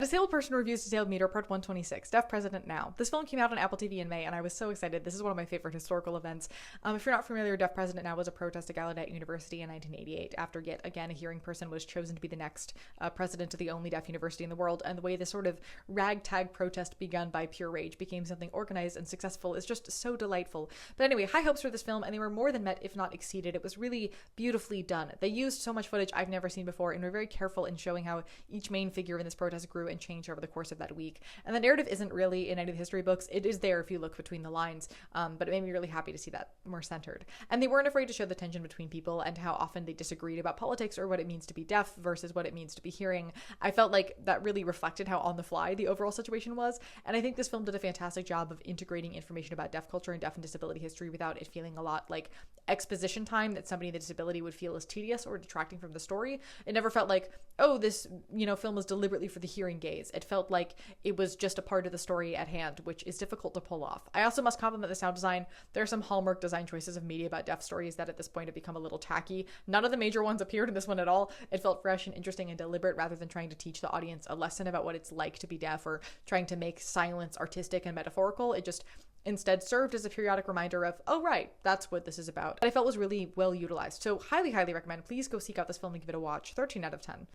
Disabled Person Reviews Disabled Meter, Part 126, Deaf President Now. This film came out on Apple TV in May, and I was so excited. This is one of my favorite historical events. If you're not familiar, Deaf President Now was a protest at Gallaudet University in 1988, after yet again a hearing person was chosen to be the next president of the only deaf university in the world, and the way this sort of ragtag protest begun by pure rage became something organized and successful is just so delightful. But anyway, high hopes for this film, and they were more than met, if not exceeded. It was really beautifully done. They used so much footage I've never seen before, and were very careful in showing how each main figure in this protest grew and changed over the course of that week. And the narrative isn't really in any of the history books. It is there if you look between the lines, but it made me really happy to see that more centered. And they weren't afraid to show the tension between people and how often they disagreed about politics or what it means to be deaf versus what it means to be hearing. I felt like that really reflected how on the fly the overall situation was, and I think this film did a fantastic job of integrating information about deaf culture and deaf and disability history without it feeling a lot like exposition time that somebody with a disability would feel is tedious or detracting from the story. It never felt like, oh, this, film was deliberately for the hearing gaze. It felt like it was just a part of the story at hand, which is difficult to pull off. I also must compliment the sound design. There are some hallmark design choices of media about deaf stories that at this point have become a little tacky. None of the major ones appeared in this one at all. It felt fresh and interesting and deliberate rather than trying to teach the audience a lesson about what it's like to be deaf or trying to make silence artistic and metaphorical. It just instead served as a periodic reminder of, oh right, that's what this is about. That I felt was really well utilized. So highly, highly recommend. Please go seek out this film and give it a watch. 13 out of 10.